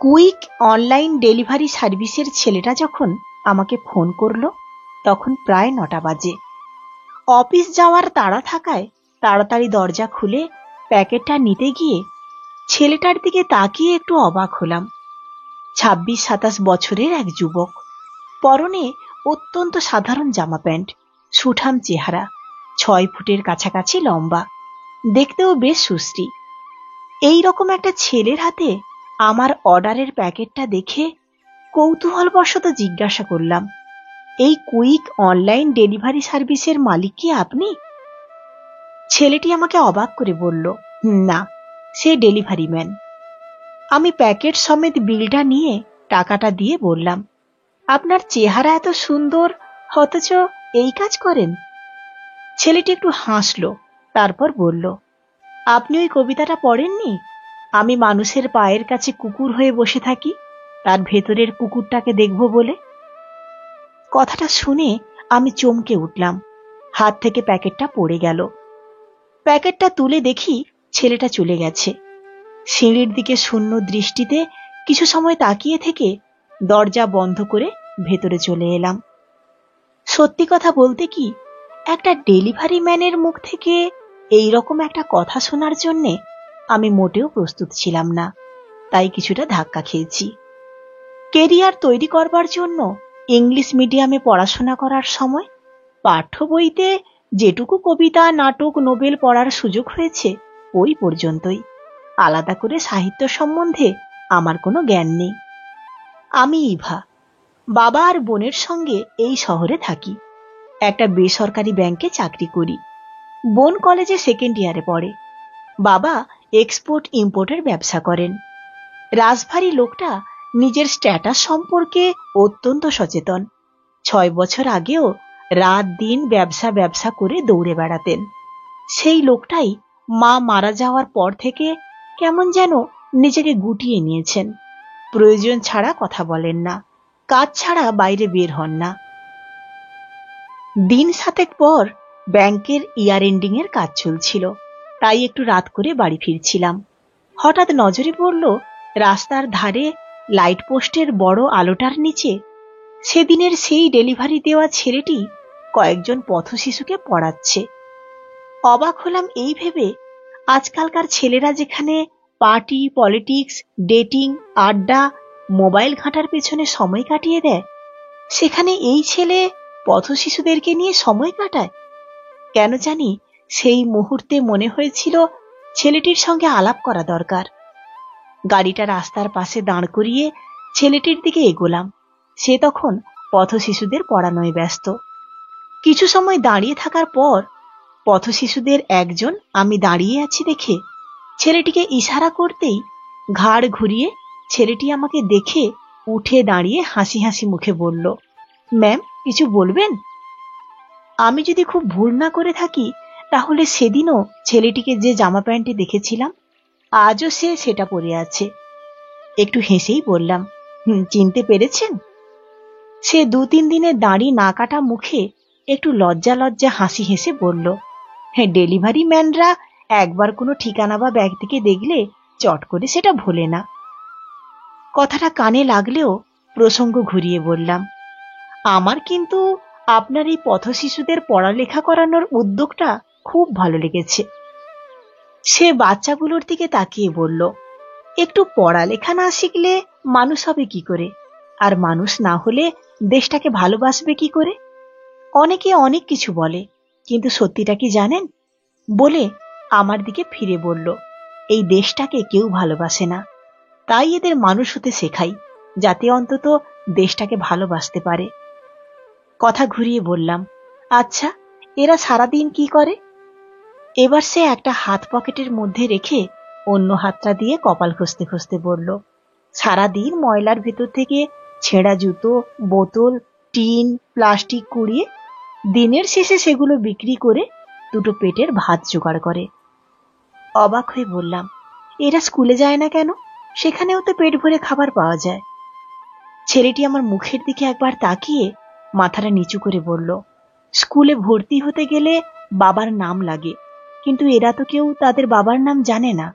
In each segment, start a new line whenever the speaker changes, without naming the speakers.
Quick online delivery সার্ভিসের ছেলেটা যখন আমাকে ফোন করলো তখন প্রায় ৯টা বাজে। অফিস যাওয়ার তাড়া থাকায় তাড়াতাড়ি দরজা খুলে প্যাকেটটা নিতে গিয়ে ছেলেটার দিকে তাকিয়ে একটু অবাক হলাম। ২৬-২৭ বছরের এক যুবক, পরনে অত্যন্ত সাধারণ জামা প্যান্ট, সুঠাম চেহারা, ৬ ফুটের কাছাকাছি লম্বা, দেখতেও বেশ সুশ্রী। এই রকম একটা ছেলের হাতে আমার অর্ডারের প্যাকেটটা দেখে কৌতূহলবশত জিজ্ঞাসা করলাম, এই কুইক অনলাইন ডেলিভারি সার্ভিসের মালিক কি আপনি? ছেলেটি আমাকে অবাক করে বলল, না, সে ডেলিভারি ম্যান। আমি প্যাকেট সমেত বিলটা নিয়ে টাকাটা দিয়ে বললাম, আপনার চেহারা এত সুন্দর, অথচ এই কাজ করেন? ছেলেটি একটু হাসল, তারপর বলল, আপনি ওই কবিতাটা পড়েননি, আমি মানুষের পায়ের কাছে কুকুর হয়ে বসে থাকি, তার ভেতরের কুকুরটাকে দেখব বলে? কথাটা শুনে আমি চমকে উঠলাম, হাত থেকে প্যাকেটটা পড়ে গেল। প্যাকেটটা তুলে দেখি ছেলেটা চলে গেছে। সিঁড়ির দিকে শূন্য দৃষ্টিতে কিছু সময় তাকিয়ে থেকে দরজা বন্ধ করে ভেতরে চলে এলাম। সত্যি কথা বলতে কি, একটা ডেলিভারি ম্যানের মুখ থেকে এই রকম একটা কথা শোনার জন্যে আমি মোটেও প্রস্তুত ছিলাম না, তাই কিছুটা ধাক্কা খেয়েছি। কেরিয়ার তৈরি করবার জন্য ইংলিশ মিডিয়ামে পড়াশোনা করার সময় পাঠ্য বইতে যেটুকু কবিতা, নাটক, নোবেল পড়ার সুযোগ হয়েছে ওই পর্যন্তই। আলাদা করে সাহিত্য সম্বন্ধে আমার কোনো জ্ঞান নেই। আমি ইভা, বাবা আর বোনের সঙ্গে এই শহরে থাকি। একটা বেসরকারি ব্যাংকে চাকরি করি। বোন কলেজে সেকেন্ড ইয়ারে পড়ে। বাবা এক্সপোর্ট ইম্পোর্টের ব্যবসা করেন। রাজভারী লোকটা নিজের স্ট্যাটাস সম্পর্কে অত্যন্ত সচেতন। ৬ বছর আগেও রাত দিন ব্যবসা করে দৌড়ে বেড়াতেন। সেই লোকটাই মা মারা যাওয়ার পর থেকে কেমন যেন নিজেকে গুটিয়ে নিয়েছেন। প্রয়োজন ছাড়া কথা বলেন না, কাজ ছাড়া বাইরে বের হন না। দিন ৭ পর ব্যাংকের ইয়ার এন্ডিং এর কাজ চলছিল, তাই একটু রাত করে বাড়ি ফিরছিলাম। হঠাৎ নজরে পড়ল রাস্তার ধারে লাইট পোস্টের বড় আলোটার নিচে সেদিনের সেই ডেলিভারি দেওয়া ছেলেটি কয়েকজন পথশিশুকে পড়াচ্ছে। অবাক হলাম এই ভেবে, আজকালকার ছেলেরা যেখানে পার্টি, পলিটিক্স, ডেটিং, আড্ডা, মোবাইল ঘাঁটার পেছনে সময় কাটিয়ে দেয়, সেখানে এই ছেলে পথশিশুদেরকে নিয়ে সময় কাটায়। কেন জানি সেই মুহূর্তে মনে হয়েছিল ছেলেটির সঙ্গে আলাপ করা দরকার। গাড়িটা রাস্তার পাশে দাঁড় করিয়ে ছেলেটির দিকে এগোলাম। সে তখন পথশিশুদের পড়ানোয় ব্যস্ত। কিছু সময় দাঁড়িয়ে থাকার পর পথশিশুদের একজন আমি দাঁড়িয়ে আছি দেখে ছেলেটিকে ইশারা করতেই ঘাড় ঘুরিয়ে ছেলেটি আমাকে দেখে উঠে দাঁড়িয়ে হাসি হাসি মুখে বলল, ম্যাম, কিছু বলবেন? আমি যদি খুব ভুল না করে থাকি তাহলে সেদিনও ছেলেটিকে যে জামা প্যান্টে দেখেছিলাম আজও সে সেটা পরে আছে। একটু হেসেই বললাম, চিনতে পেরেছেন? সে ২-৩ দিনের দাড়ি না কাটা মুখে একটু লজ্জা লজ্জা হাসি হেসে বলল, হ্যাঁ, ডেলিভারি ম্যানরা একবার কোনো ঠিকানা বা ব্যক্তিকে দেখলে চট করে সেটা ভোলে না। কথাটা কানে লাগলেও প্রসঙ্গ ঘুরিয়ে বললাম, আমার কিন্তু আপনার এই পথশিশুদের পড়ালেখা করানোর উদ্যোগটা খুব ভালো লেগেছে। সে বাচ্চাগুলোর দিকে তাকিয়ে বলল, একটু পড়ালেখা না শিখলে মানুষ হবে কি করে? আর মানুষ না হলে দেশটাকে ভালোবাসবে কি করে? অনেকে অনেক কিছু বলে, কিন্তু সত্যিটা কি জানেন? বলে আমার দিকে ফিরে বলল, এই দেশটাকে কেউ ভালোবাসে না, তাই এদের মানুষ হতে শেখাই, যাতে অন্তত দেশটাকে ভালোবাসতে পারে। কথা ঘুরিয়ে বললাম, আচ্ছা, এরা সারাদিন কি করে? এবার সে একটা হাত পকেটের মধ্যে রেখে অন্য হাতটা দিয়ে কপাল খুঁজতে খুঁজতে বলল, সারাদিন ময়লার ভেতর থেকে ছেঁড়া জুতো, বোতল, টিন, প্লাস্টিক কুড়িয়ে দিনের শেষে সেগুলো বিক্রি করে দুটো পেটের ভাত জোগাড় করে। অবাক হয়ে বললাম, এরা স্কুলে যায় না কেন? সেখানেও তো পেট ভরে খাবার পাওয়া যায়। ছেলেটি আমার মুখের দিকে একবার তাকিয়ে মাথাটা নিচু করে বলল, স্কুলে ভর্তি হতে গেলে বাবার নাম লাগে, কিন্তু এরা তো কেউ তাদের বাবার নাম জানে না।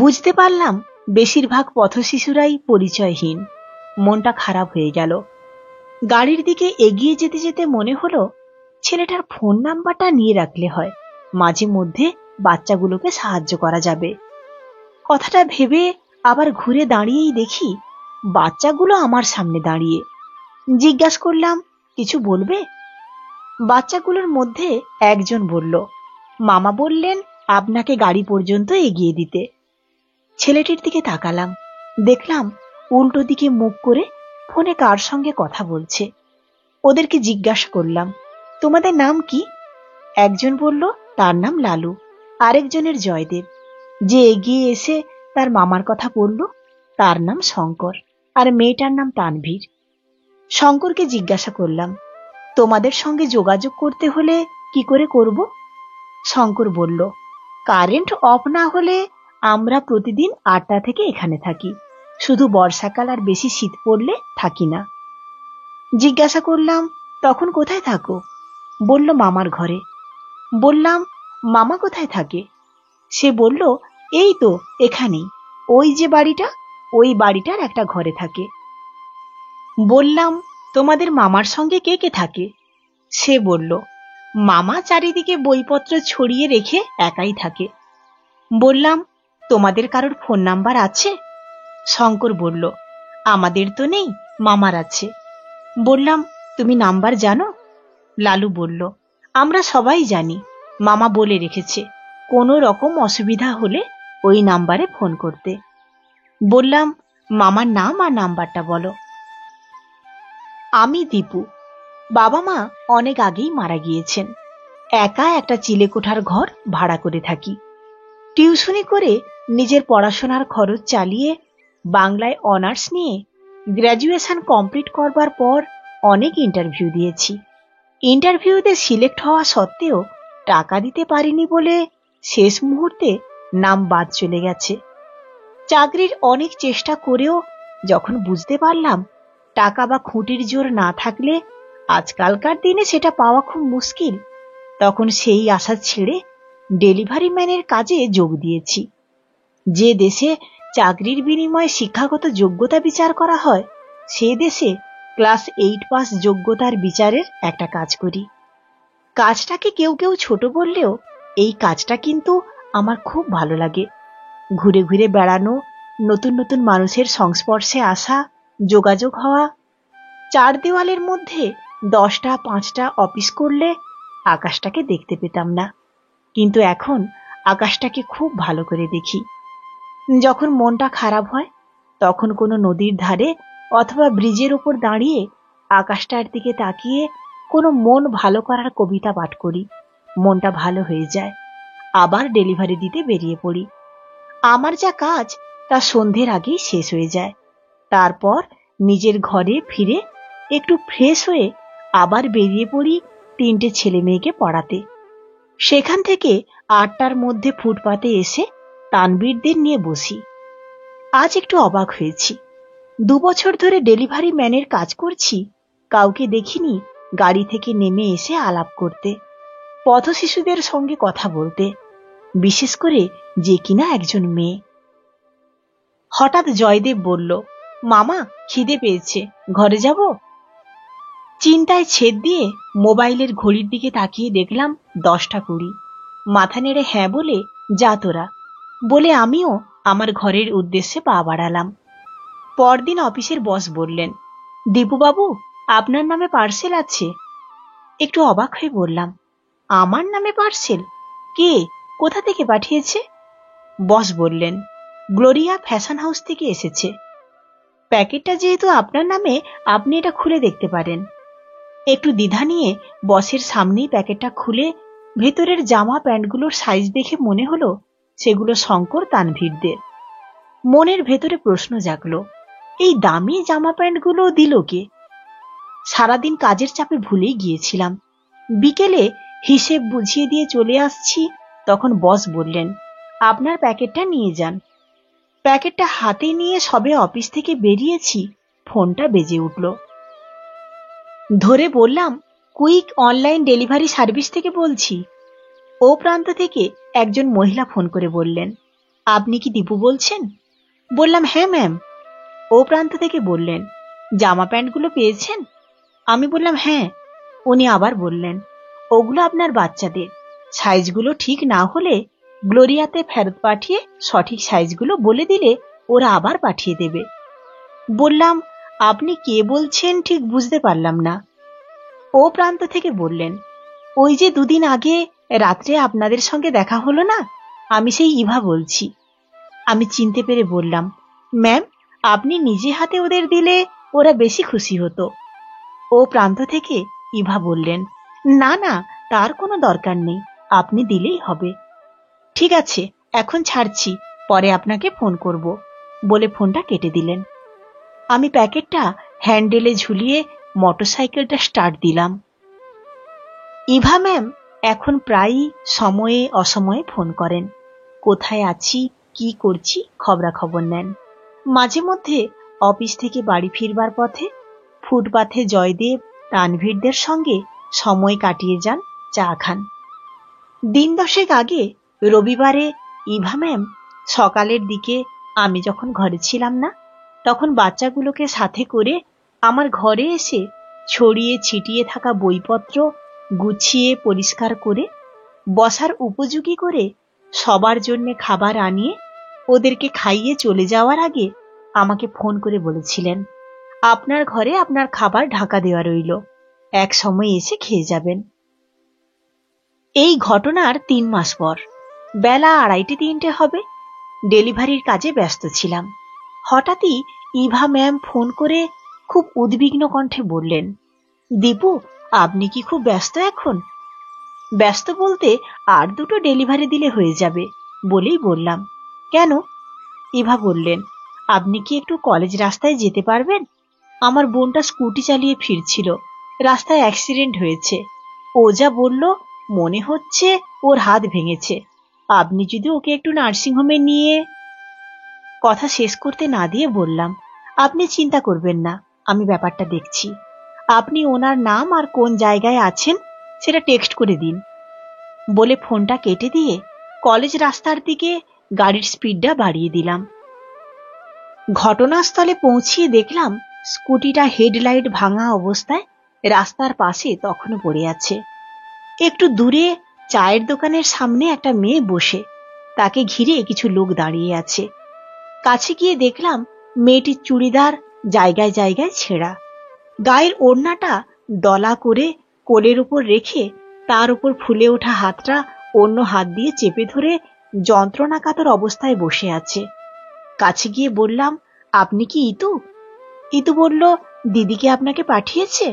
বুঝতে পারলাম বেশিরভাগ পথশিশুরাই পরিচয়হীন। মনটা খারাপ হয়ে গেল। গাড়ির দিকে এগিয়ে যেতে যেতে মনে হলো ছেলেটার ফোন নাম্বারটা নিয়ে রাখলে হয়, মাঝে মধ্যে বাচ্চাগুলোকে সাহায্য করা যাবে। কথাটা ভেবে আবার ঘুরে দাঁড়িয়েই দেখি বাচ্চাগুলো আমার সামনে দাঁড়িয়ে। জিজ্ঞাসা করলাম, কিছু বলবে? বাচ্চাগুলোর মধ্যে একজন বলল, মামা বললেন আপনাকে গাড়ি পর্যন্ত এগিয়ে দিতে। ছেলেটির দিকে তাকালাম, দেখলাম উল্টো দিকে মুখ করে ফোনে কার সঙ্গে কথা বলছে। ওদেরকে জিজ্ঞাসা করলাম, তোমাদের নাম কি? একজন বলল তার নাম লালু, আরেকজনের জয়দেব। যে এগিয়ে এসে তার মামার কথা বলল তার নাম শঙ্কর, আর মেয়েটার নাম তানভীর। শঙ্করকে জিজ্ঞাসা করলাম, তোমাদের সঙ্গে যোগাযোগ করতে হলে কি করে করব? শঙ্কর বলল, কারেন্ট অফ না হলে আমরা প্রতিদিন 8টা থেকে এখানে থাকি, শুধু বর্ষাকাল আর বেশি শীত পড়লে থাকি না। জিজ্ঞাসা করলাম, তখন কোথায় থাকো? বলল মামার ঘরে। বললাম, মামা কোথায় থাকে? সে বলল, এই তো এখানেই, ওই যে বাড়িটা, ওই বাড়িটার একটা ঘরে থাকে। বললাম, তোমাদের মামার সঙ্গে কে কে থাকে? সে বলল, মামা চারিদিকে বইপত্র ছড়িয়ে রেখে একাই থাকে। বললাম, তোমাদের কারোর ফোন নাম্বার আছে? শঙ্কর বলল, আমাদের তো নেই, মামার আছে। বললাম, তুমি নাম্বার জানো? লালু বলল, আমরা সবাই জানি, মামা বলে রেখেছে কোনো রকম অসুবিধা হলে ওই নাম্বারে ফোন করতে। বললাম, মামার নাম আর নাম্বারটা বলো। আমি দীপু। বাবা মা অনেক আগেই মারা গিয়েছেন। একা একটা চিলেকোঠার ঘর ভাড়া করে থাকি। টিউশনি করে নিজের পড়াশোনার খরচ চালিয়ে বাংলায় অনার্স নিয়ে গ্র্যাজুয়েশন কমপ্লিট করবার পর অনেক ইন্টারভিউ দিয়েছি। ইন্টারভিউতে সিলেক্ট হওয়া সত্ত্বেও টাকা দিতে পারিনি বলে শেষ মুহূর্তে নাম বাদ চলে গেছে। চাকরির অনেক চেষ্টা করেও যখন বুঝতে পারলাম টাকা বা খুঁটির জোর না থাকলে আজকালকার দিনে সেটা পাওয়া খুব মুশকিল, তখন সেই আশা ছেড়ে ডেলিভারি ম্যানের কাজে যোগ দিয়েছি। যে দেশে চাকরির বিনিময়ে শিক্ষাগত যোগ্যতা বিচার করা হয়, সে দেশে ক্লাস 8 পাস যোগ্যতার বিচারের একটা কাজ করি। কাজটাকে কেউ কেউ ছোট বললেও এই কাজটা কিন্তু আমার খুব ভালো লাগে। ঘুরে ঘুরে বেড়ানো, নতুন নতুন মানুষের সংস্পর্শে আসা, যোগাযোগ হওয়া। 4 দেওয়ালের মধ্যে 10টা 5টা অফিস করলে আকাশটাকে দেখতে পেতাম না, কিন্তু এখন আকাশটাকে খুব ভালো করে দেখি। যখন মনটা খারাপ হয় তখন কোনো নদীর ধারে অথবা ব্রিজের উপর দাঁড়িয়ে আকাশটার দিকে তাকিয়ে কোনো মন ভালো করার কবিতা পাঠ করি, মনটা ভালো হয়ে যায়। আবার ডেলিভারি দিতে বেরিয়ে পড়ি। আমার যা কাজ তা সন্ধ্যের আগেই শেষ হয়ে যায়। তারপর নিজের ঘরে ফিরে একটু ফ্রেশ হয়ে আবার বেরিয়ে পড়ি 3টে ছেলে মেয়েকে পড়াতে। সেখান থেকে 8টার মধ্যে ফুটপাতে এসে তানবীরদের নিয়ে বসি। আজ একটু অবাক হয়েছি। 2 বছর ধরে ডেলিভারি ম্যানের কাজ করছি, কাউকে দেখিনি গাড়ি থেকে নেমে এসে আলাপ করতে, পথশিশুদের সঙ্গে কথা বলতে, বিশেষ করে যে কিনা একজন মেয়ে। হঠাৎ জয়দেব বলল, মামা খিদে পেয়েছে, ঘরে যাব? চিন্তায় ছেদ দিয়ে মোবাইলের ঘড়ির দিকে তাকিয়ে দেখলাম 10টা 20। মাথা নেড়ে হ্যাঁ বলে, যা তোরা, বলে আমিও আমার ঘরের উদ্দেশ্যে পা বাড়ালাম। পরদিন অফিসের বস বললেন, দীপুবাবু আপনার নামে পার্সেল আছে। একটু অবাক হয়ে বললাম, আমার নামে পার্সেল? কে, কোথা থেকে পাঠিয়েছে? বস বললেন, গ্লোরিয়া ফ্যাশন হাউস থেকে এসেছে। প্যাকেটটা যেহেতু আপনার নামে, আপনি এটা খুলে দেখতে পারেন। একটু দ্বিধা নিয়ে বসের সামনেই প্যাকেটটা খুলে ভেতরের জামা প্যান্টগুলোর সাইজ দেখে মনে হলো সেগুলো শঙ্কর তানভীরদের। মনের ভেতরে প্রশ্ন জাগলো, এই দামি জামা প্যান্টগুলো দিল কে? সারাদিন কাজের চাপে ভুলেই গিয়েছিলাম। বিকেলে হিসেব বুঝিয়ে দিয়ে চলে আসছি, তখন বস বললেন, আপনার প্যাকেটটা নিয়ে যান। প্যাকেটটা হাতে নিয়ে সবে অফিস থেকে বেরিয়েছি, ফোনটা বেজে উঠল। ধরে বললাম, কুইক অনলাইন ডেলিভারি সার্ভিস থেকে বলছি। ও প্রান্ত থেকে একজন মহিলা ফোন করে বললেন, আপনি কি দীপু বলছেন? বললাম, হ্যাঁ ম্যাম। ও প্রান্ত থেকে বললেন, জামা প্যান্টগুলো পেয়েছেন? আমি বললাম, হ্যাঁ। উনি আবার বললেন, ওগুলো আপনার বাচ্চাদের। সাইজগুলো ঠিক না হলে গ্লোরিয়াতে ফেরত পাঠিয়ে সঠিক সাইজগুলো বলে দিলে ওরা আবার পাঠিয়ে দেবে। বললাম, আপনি কে বলছেন ঠিক বুঝতে পারলাম না। ও প্রান্ত থেকে বললেন, ওই যে দুদিন আগে রাত্রে আপনাদের সঙ্গে দেখা হলো না, আমি সেই ইভা বলছি। আমি চিনতে পেরে বললাম, ম্যাম, আপনি নিজে হাতে ওদের দিলে ওরা বেশি খুশি হতো। ও প্রান্ত থেকে ইভা বললেন, না না, তার কোনো দরকার নেই, আপনি দিলেই হবে। ঠিক আছে, এখন ছাড়ছি, পরে আপনাকে ফোন করব, বলে ফোনটা কেটে দিলেন। আমি প্যাকেটটা হ্যান্ডেলে ঝুলিয়ে মোটরসাইকেলটা স্টার্ট দিলাম। ইভা ম্যাম এখন প্রায়ই সময়ে অসময়ে ফোন করেন। কোথায় আছি, কি করছি খবরাখবর নেন। মাঝে মধ্যে অফিস থেকে বাড়ি ফিরবার পথে ফুটপাথে জয়দেব, তানভীরদের সঙ্গে সময় কাটিয়ে যান, চা খান। দিন 10 আগে রবিবারে ইভা ম্যাম সকালের দিকে আমি যখন ঘরে ছিলাম না, তখন বাচ্চাগুলোকে সাথে করে আমার ঘরে এসে ছড়িয়ে ছিটিয়ে থাকা বইপত্র গুছিয়ে পরিষ্কার করে বসার উপযোগী করে সবার জন্য খাবার আনিয়ে ওদেরকে খাইয়ে চলে যাওয়ার আগে আমাকে ফোন করে বলেছিলেন, আপনার ঘরে আপনার খাবার ঢাকা দেওয়া রইল, এক সময় এসে খেয়ে যাবেন। এই ঘটনার 3 মাস পর বেলা 2:30-3টে হবে, ডেলিভারির কাজে ব্যস্ত ছিলাম। হঠাৎই ইভা ম্যাম ফোন করে খুব উদ্বিগ্ন কণ্ঠে বললেন, দীপু, আপনি কি খুব ব্যস্ত এখন? ব্যস্ত বলতে আর 2টো ডেলিভারি দিলে হয়ে যাবে বলেই বললাম, কেন? ইভা বললেন, আপনি কি একটু কলেজ রাস্তায় যেতে পারবেন? আমার বোনটা স্কুটি চালিয়ে ফিরছিল, রাস্তায় অ্যাক্সিডেন্ট হয়েছে। ও যা বলল, মনে হচ্ছে ওর হাত ভেঙেছে। আপনি যদি ওকে একটু নার্সিংহোমে নিয়ে। কথা শেষ করতে না দিয়ে বললাম, আপনি চিন্তা করবেন না, আমি ব্যাপারটা দেখছি। আপনি ওনার নাম আর কোন জায়গায় আছেন সেটা টেক্সট করে দিন, বলে ফোনটা কেটে দিয়ে কলেজ রাস্তার দিকে গাড়ির স্পিডটা বাড়িয়ে দিলাম। ঘটনাস্থলে পৌঁছিয়ে দেখলাম স্কুটিটা হেডলাইট ভাঙা অবস্থায় রাস্তার পাশে তখনও পড়ে আছে। একটু দূরে চায়ের দোকানের সামনে একটা মেয়ে বসে, তাকে ঘিরে কিছু লোক দাঁড়িয়ে আছে। কাছে গিয়ে দেখলাম মেয়েটির চুড়িদার জায়গায় জায়গায় ছেঁড়া, গায়ের ওড়নাটা দলা করে কোলের উপর রেখে তার উপর ফুলে ওঠা হাতটা অন্য হাত দিয়ে চেপে ধরে যন্ত্রণাকাতর অবস্থায় বসে আছে। কাছে গিয়ে বললাম, আপনি কি ইতু? ইতু বলল, দিদিকে আপনাকে পাঠিয়েছে?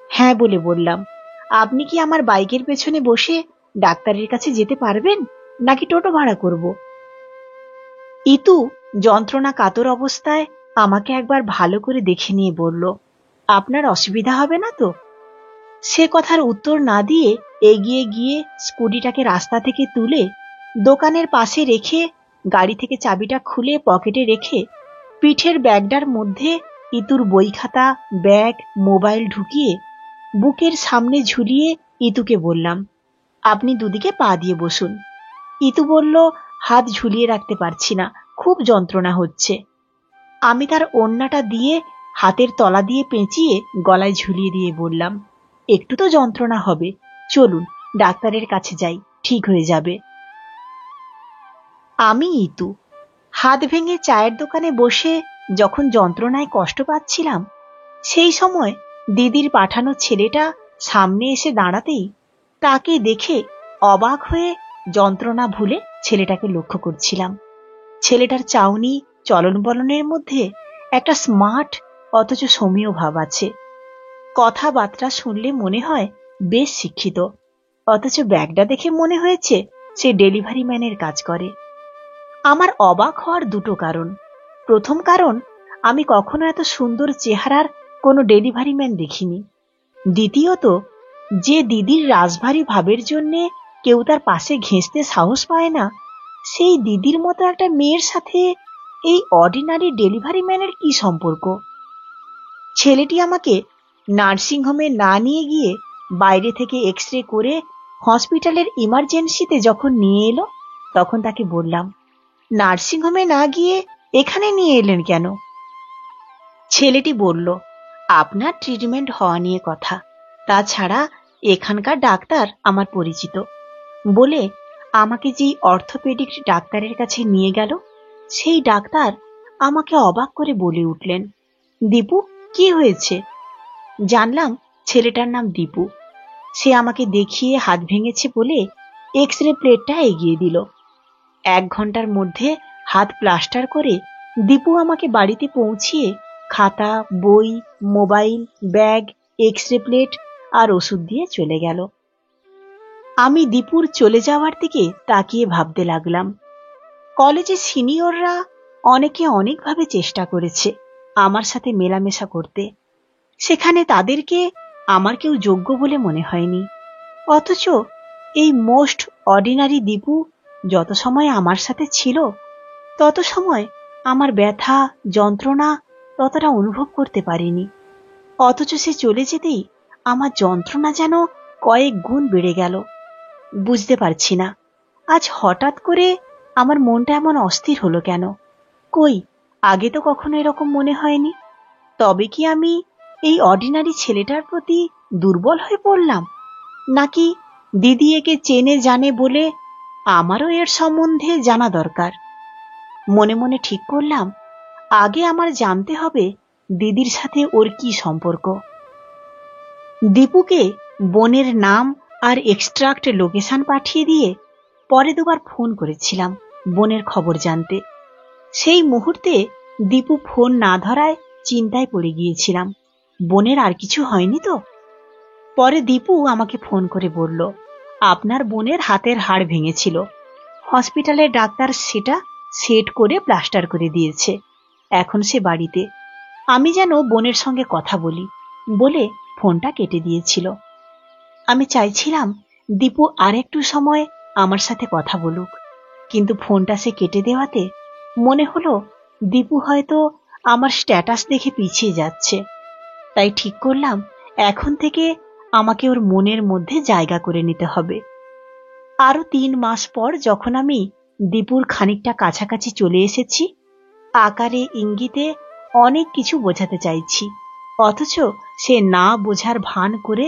হ্যাঁ বলে বললাম, আপনি কি আমার বাইকের পেছনে বসে ডাক্তারের কাছে যেতে পারবেন, নাকি টোটো ভাড়া করব? ইতু যন্ত্রণা কাতর অবস্থায় আমাকে একবার ভালো করে দেখে নিয়ে বলল, আপনার অসুবিধা হবে না তো? সে কথার উত্তর না দিয়ে এগিয়ে গিয়ে স্কুটিটাকে রাস্তা থেকে তুলে দোকানের পাশে রেখে গাড়ি থেকে চাবিটা খুলে পকেটে রেখে পিঠের ব্যাগটার মধ্যে ইতুর বই খাতা, ব্যাগ, মোবাইল ঢুকিয়ে বুকের সামনে ঝুলিয়ে ইতুকে বললাম, আপনি দুদিকে পা দিয়ে বসুন। ইতু বলল, হাত ঝুলিয়ে রাখতে পারছি না, খুব যন্ত্রণা হচ্ছে। আমি তার ওড়নাটা দিয়ে হাতের তলা দিয়ে পেঁচিয়ে গলায় ঝুলিয়ে দিয়ে বললাম, একটু তো যন্ত্রণা হবে, চলুন ডাক্তারের কাছে যাই, ঠিক হয়ে যাবে। আমি ইতু হাত ভেঙে চায়ের দোকানে বসে যখন যন্ত্রণায় কষ্ট পাচ্ছিলাম, সেই সময় দিদির পাঠানো ছেলেটা সামনে এসে দাঁড়াতেই তাকে দেখে অবাক হয়ে যন্ত্রণা ভুলে ছেলেটাকে লক্ষ্য করছিলাম। ছেলেটার চাউনি চলন বলনের মধ্যে একটা স্মার্ট অথচ সৌম্য ভাব আছে। কথাবার্তা শুনলে মনে হয় বেশ শিক্ষিত, অথচ ব্যাগটা দেখে মনে হয়েছে সে ডেলিভারি ম্যানের কাজ করে। আমার অবাক হওয়ার 2টো কারণ। প্রথম কারণ, আমি কখনো এত সুন্দর চেহারার কোনো ডেলিভারি ম্যান দেখিনি। দ্বিতীয়ত, যে দিদির রাশভারী ভাবের জন্যে কেউ তার পাশে ঘেঁষতে সাহস পায় না, সেই দিদির মতো একটা মেয়ের সাথে এই অর্ডিনারি ডেলিভারি ম্যানের কি সম্পর্ক? ছেলেটি আমাকে নার্সিংহোমে না নিয়ে গিয়ে বাইরে থেকে এক্স-রে করে হসপিটালের ইমার্জেন্সিতে যখন নিয়ে এলো, তখন তাকে বললাম, নার্সিংহোমে না গিয়ে এখানে নিয়ে এলেন কেন? ছেলেটি বলল, আপনার ট্রিটমেন্ট হওয়া নিয়ে কথা, তাছাড়া এখানকার ডাক্তার আমার পরিচিত। বলে আমাকে যেই অর্থোপেডিক ডাক্তারের কাছে নিয়ে গেল, সেই ডাক্তার আমাকে অবাক করে বলে উঠলেন, দীপু, কি হয়েছে? জানলাম ছেলেটার নাম দীপু। সে আমাকে দেখিয়ে হাত ভেঙেছে বলে এক্স রে প্লেটটা এগিয়ে দিল। 1 ঘন্টার মধ্যে হাত প্লাস্টার করে দীপু আমাকে বাড়িতে পৌঁছিয়ে খাতা, বই, mobile, bag, X ray plate আর ওষুধ দিয়ে চলে গেল। আমি দীপুর চলে যাওয়ার দিকে তাকিয়ে ভাবতে লাগলাম, কলেজে সিনিয়ররা অনেকে অনেকভাবে চেষ্টা করেছে আমার সাথে মেলামেশা করতে, সেখানে তাদেরকে আমার কেউ যোগ্য বলে মনে হয়নি। অথচ এই মোস্ট অর্ডিনারি দীপু যত সময় আমার সাথে ছিল, তত সময় আমার ব্যথা যন্ত্রণা ততটা অনুভব করতে পারিনি। অথচ সে চলে যেতেই আমার যন্ত্রণা যেন কয়েক গুণ বেড়ে গেল। বুঝতে পারছি না আজ হঠাৎ করে আমার মনটা এমন অস্থির হলো কেন। কই, আগে তো কখনো এরকম মনে হয়নি। তবে কি আমি এই অর্ডিনারি ছেলেটার প্রতি দুর্বল হয়ে পড়লাম, নাকি দিদি একে চেনে জানে বলে আমারও এর সম্বন্ধে জানা দরকার? মনে মনে ঠিক করলাম, আগে আমার জানতে হবে দিদির সাথে ওর কি সম্পর্ক। দীপুকে বোনের নাম আর এক্সট্রাক্ট লোকেশন পাঠিয়ে দিয়ে পরে 2 বার ফোন করেছিলাম বোনের খবর জানতে। সেই মুহূর্তে দীপু ফোন না ধরায় চিন্তায় পড়ে গিয়েছিলাম, বোনের আর কিছু হয়নি তো। পরে দীপু আমাকে ফোন করে বলল, আপনার বোনের হাতের হাড় ভেঙেছিল, হসপিটালের ডাক্তার সেটা সেট করে প্লাস্টার করে দিয়েছে, এখন সে বাড়িতে। আমি যেন বোনের সঙ্গে কথা বলি বলে ফোনটা কেটে দিয়েছিল। আমি চাইছিলাম দীপু আর একটু সময় আমার সাথে কথা বলুক, কিন্তু ফোনটা সে কেটে দেওয়াতে মনে হলো দীপু হয়তো আমার স্ট্যাটাস দেখে পিছিয়ে যাচ্ছে। তাই ঠিক করলাম এখন থেকে আমাকে ওর মনের মধ্যে জায়গা করে নিতে হবে। আরো 3 মাস পর যখন আমি দীপুর খানিকটা কাছাকাছি চলে এসেছি, আকারে ইঙ্গিতে অনেক কিছু বোঝাতে চাইছি, অথচ সে না বোঝার ভান করে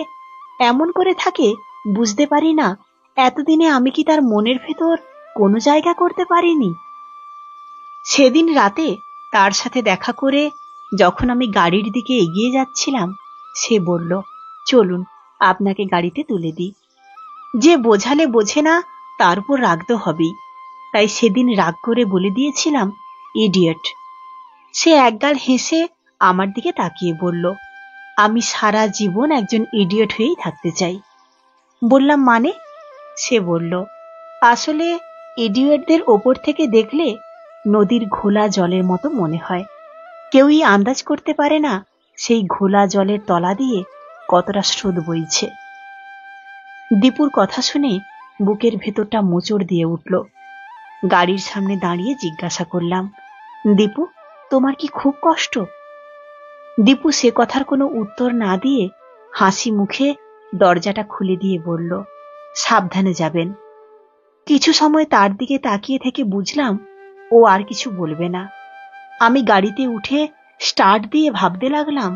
এমন করে থাকে বুঝতে পারি না এতদিনে আমি কি তার মনের ভেতর কোনো জায়গা করতে পারিনি। সেদিন রাতে তার সাথে দেখা করে যখন আমি গাড়ির দিকে এগিয়ে যাচ্ছিলাম, সে বলল, চলুন আপনাকে গাড়িতে তুলে দিই। যে বোঝালে বোঝে না তার উপর রাগ তো হবেই, তাই সেদিন রাগ করে বলে দিয়েছিলাম, ইডিয়েট। সে একগাল হেসে আমার দিকে তাকিয়ে বলল, আমি সারা জীবন একজন ইডিয়েট হয়েই থাকতে চাই। বললাম, মানে? সে বলল, আসলে ইডিয়েটদের ওপর থেকে দেখলে নদীর ঘোলা জলের মতো মনে হয়, কেউই আন্দাজ করতে পারে না সেই ঘোলা জলের তলা দিয়ে কতটা স্রোত বইছে। দীপুর কথা শুনে বুকের ভেতরটা মোচড় দিয়ে উঠল। গাড়ির সামনে দাঁড়িয়ে জিজ্ঞাসা করলাম, দীপু, তোমার কি খুব কষ্ট? দীপু সে কথার কোনো উত্তর না দিয়ে হাসি মুখে দরজাটা খুলে দিয়ে বলল, সাবধানে যাবেন। কিছু সময় তার দিকে তাকিয়ে থেকে বুঝলাম ও আর কিছু বলবে না। আমি গাড়িতে উঠে স্টার্ট দিয়ে ভাবতে লাগলাম,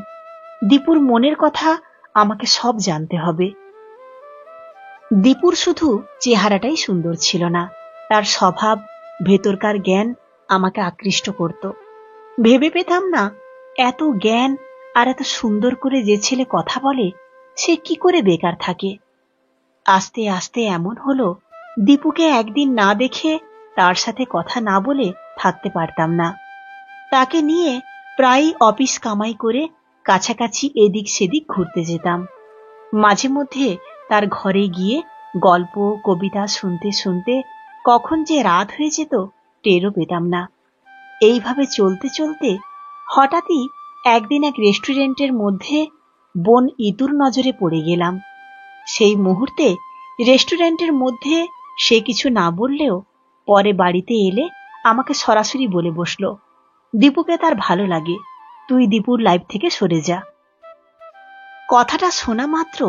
দীপুর মনের কথা আমাকে সব জানতে হবে। দীপুর শুধু চেহারাটাই সুন্দর ছিল না, তার স্বভাব, ভেতরকার জ্ঞান আমাকে আকৃষ্ট করত। ভেবে পেতাম না এত জ্ঞান আর এত সুন্দর করে যে ছেলে কথা বলে সে কি করে বেকার থাকে। আস্তে আস্তে এমন হলো, দীপুকে একদিন না দেখে তার সাথে কথা না বলে থাকতে পারতাম না। তাকে নিয়ে প্রায়ই অফিস কামাই করে কাছাকাছি এদিক সেদিক ঘুরতে যেতাম। মাঝে মধ্যে তার ঘরে গিয়ে গল্প কবিতা শুনতে শুনতে কখন যে রাত হয়ে যেত টেরও পেতাম না। এইভাবে চলতে চলতে হঠাৎই একদিন এক রেস্টুরেন্টের মধ্যে বোন ইতুর নজরে পড়ে গেলাম। সেই মুহূর্তে রেস্টুরেন্টের মধ্যে সে কিছু না বললেও পরে বাড়িতে এলে আমাকে সরাসরি বলে বসলো, দীপুকে তার ভালো লাগে, তুই দীপুর লাইফ থেকে সরে যা। কথাটা শোনা মাত্র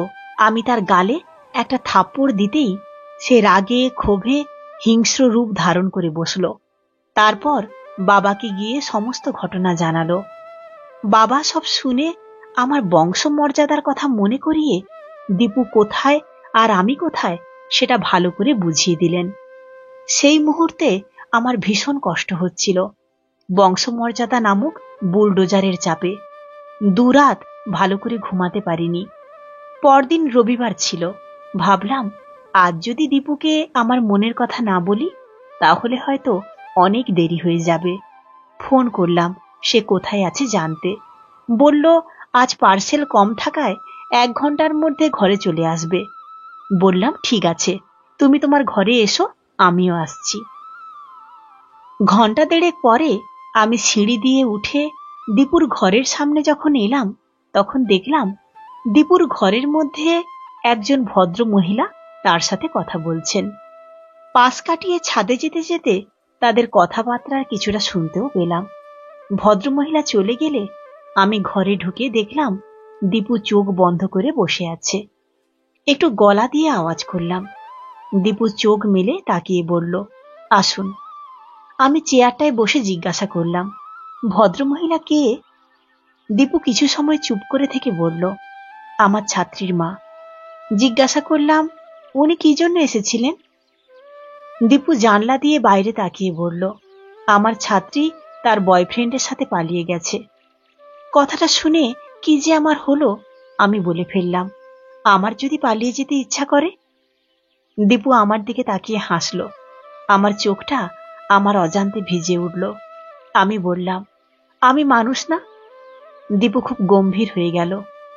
আমি তার গালে একটা থাপ্পড় দিতেই সে রাগে ক্ষোভে হিংস্র রূপ ধারণ করে বসল। তারপর বাবাকে গিয়ে সমস্ত ঘটনা জানালো। বাবা সব শুনে আমার বংশমর্যাদার কথা মনে করিয়ে দীপু কোথায় আর আমি কোথায় সেটা ভালো করে বুঝিয়ে দিলেন। সেই মুহূর্তে আমার ভীষণ কষ্ট হচ্ছিল বংশমর্যাদা নামক বুলডোজারের চাপে। দুরাত ভালো করে ঘুমাতে পারিনি। পরদিন রবিবার ছিল। ভাবলাম আজ যদি দীপুকে আমার মনের কথা না বলি তাহলে হয়তো অনেক দেরি হয়ে যাবে। ফোন করলাম সে কোথায় আছে জানতে। বলল আজ পার্সেল কম থাকায় 1 ঘন্টার মধ্যে ঘরে চলে আসবে। বললাম ঠিক আছে, তুমি তোমার ঘরে এসো, আমিও আসছি। ঘন্টা দেড়েক পরে আমি সিঁড়ি দিয়ে উঠে দীপুর ঘরের সামনে যখন এলাম তখন দেখলাম দীপুর ঘরের মধ্যে একজন ভদ্র মহিলা তার সাথে কথা বলছেন। পাশ কাটিয়ে ছাদে যেতে যেতে তাদের কথাবার্তার কিছুটা শুনতেও পেলাম। ভদ্রমহিলা চলে গেলে আমি ঘরে ঢুকে দেখলাম দীপু চোখ বন্ধ করে বসে আছে। একটু গলা দিয়ে আওয়াজ করলাম। দীপু চোখ মেলে তাকিয়ে বলল, আসুন। আমি চেয়ারটায় বসে জিজ্ঞাসা করলাম, ভদ্রমহিলা কে? দীপু কিছু সময় চুপ করে থেকে বলল, আমার ছাত্রীর মা। জিজ্ঞাসা করলাম, উনি কি জন্য এসেছিলেন? দীপু জানলা দিয়ে বাইরে তাকিয়ে বলল, আমার ছাত্রী তার বয়ফ্রেন্ডের সাথে পালিয়ে গেছে। কথাটা শুনে কি যে আমার হলো আমি বলে ফেললাম, আমার যদি পালিয়ে যেতে ইচ্ছা করে? দীপু আমার দিকে তাকিয়ে হাসল। আমার চোখটা আমার অজান্তে ভিজে উঠল। আমি বললাম, আমি মানুষ না? দীপু খুব গম্ভীর হয়ে গেল।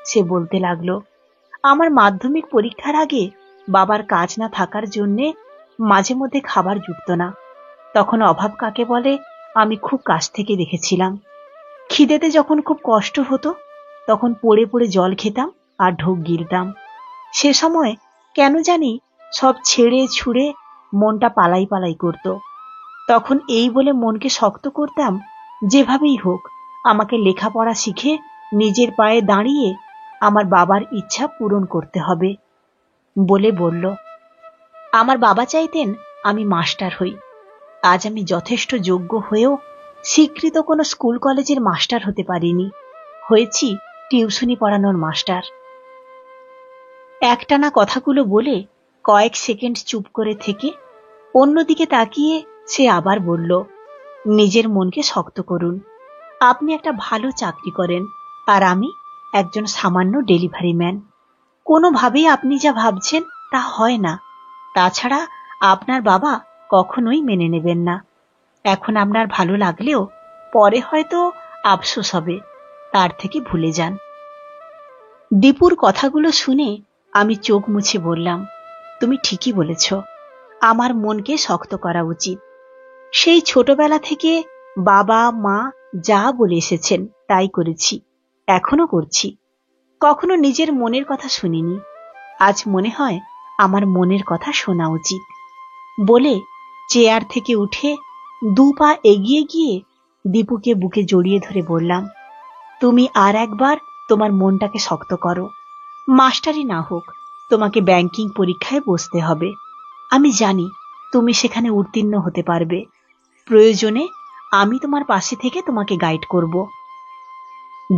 সে বলতে লাগলো, আমার মাধ্যমিক পরীক্ষার আগে বাবার কাজ না থাকার জন্যে মাঝে মধ্যে খাবার জুটত না। তখন অভাব কাকে বলে আমি খুব কাছ থেকে দেখেছিলাম। খিদেতে যখন খুব কষ্ট হতো তখন পড়ে পড়ে জল খেতাম আর ঢোক গিলতাম। সে সময় কেন জানি সব ছেড়ে ছুড়ে মনটা পালাই পালাই করত। তখন এই বলে মনকে শক্ত করতাম, যেভাবেই হোক আমাকে লেখাপড়া শিখে নিজের পায়ে দাঁড়িয়ে আমার বাবার ইচ্ছা পূরণ করতে হবে। বলে বলল, আমার বাবা চাইতেন আমি মাস্টার হই। আজ আমি যথেষ্ট যোগ্য হয়েও স্বীকৃত কোনো স্কুল কলেজের মাস্টার হতে পারিনি। হয়েছি টিউশনি পড়ানোর মাস্টার। একটানা কথাগুলো বলে কয়েক সেকেন্ড চুপ করে থেকে অন্যদিকে তাকিয়ে সে আবার বলল, নিজের মনকে শক্ত করুন। আপনি একটা ভালো চাকরি করেন আর আমি একজন সামান্য ডেলিভারি ম্যান। কোনোভাবেই আপনি যা ভাবছেন তা হয় না। তাছাড়া আপনার বাবা কখনোই মেনে নেবেন না। এখন আপনার ভালো লাগলেও পরে হয়তো আফসোস হবে, তার থেকে ভুলে যান। দীপুর কথাগুলো শুনে আমি চোখ মুছে বললাম, তুমি ঠিকই বলেছ, আমার মনকে শক্ত করা উচিত। সেই ছোটবেলা থেকে বাবা মা যা বলে এসেছেন তাই করেছি, এখনো করছি। কখনো নিজের মনের কথা শুনিনি। আজ মনে হয় আমার মনের কথা শোনা উচিত। বলে চেয়ার থেকে উঠে 2 পা এগিয়ে গিয়ে দীপুকে বুকে জড়িয়ে ধরে বললাম, তুমি আর একবার তোমার মনটাকে শক্ত করো। মাস্টারি না হোক, তোমাকে ব্যাংকিং পরীক্ষায় বসতে হবে। আমি জানি তুমি সেখানে উত্তীর্ণ হতে পারবে। প্রয়োজনে আমি তোমার পাশে থেকে তোমাকে গাইড করব।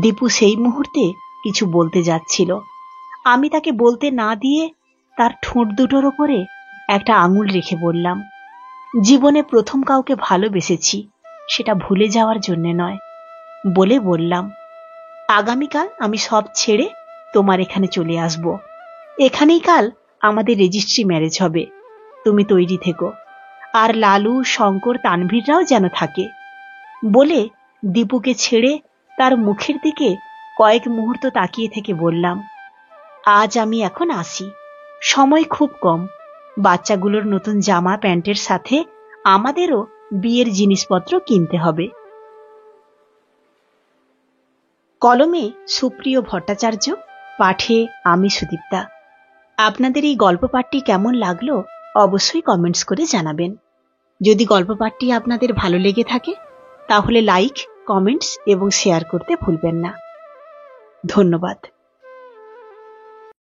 দীপু সেই মুহূর্তে কিছু বলতে যাচ্ছিল। আমি তাকে বলতে না দিয়ে তার ঠোঁট দুটোর ওপরে একটা আঙুল রেখে বললাম, জীবনে প্রথম কাউকে ভালোবেসেছি, সেটা ভুলে যাওয়ার জন্য নয়। বলে বললাম, আগামীকাল আমি সব ছেড়ে তোমার এখানে চলে আসব। এখানেই কাল আমাদের রেজিস্ট্রি ম্যারেজ হবে। তুমি তৈরি থেকো। আর লালু, শঙ্কর, তানভীররাও যেন থাকে। বলে দীপুকে ছেড়ে তার মুখের দিকে কয়েক মুহূর্ত তাকিয়ে থেকে বললাম, আজ আমি এখন আসি। সময় খুব কম। বাচ্চাগুলোর নতুন জামা প্যান্টের সাথে আমাদেরও বিয়ের জিনিসপত্র কিনতে হবে। কলমে সুপ্রিয় ভট্টাচার্য, পাঠে আমি সুদীপ্তা। আপনাদের এই গল্প পাঠটি কেমন লাগলো অবশ্যই কমেন্টস করে জানাবেন। যদি গল্প পাঠটি আপনাদের ভালো লেগে থাকে তাহলে লাইক, কমেন্টস এবং শেয়ার করতে ভুলবেন না। ধন্যবাদ।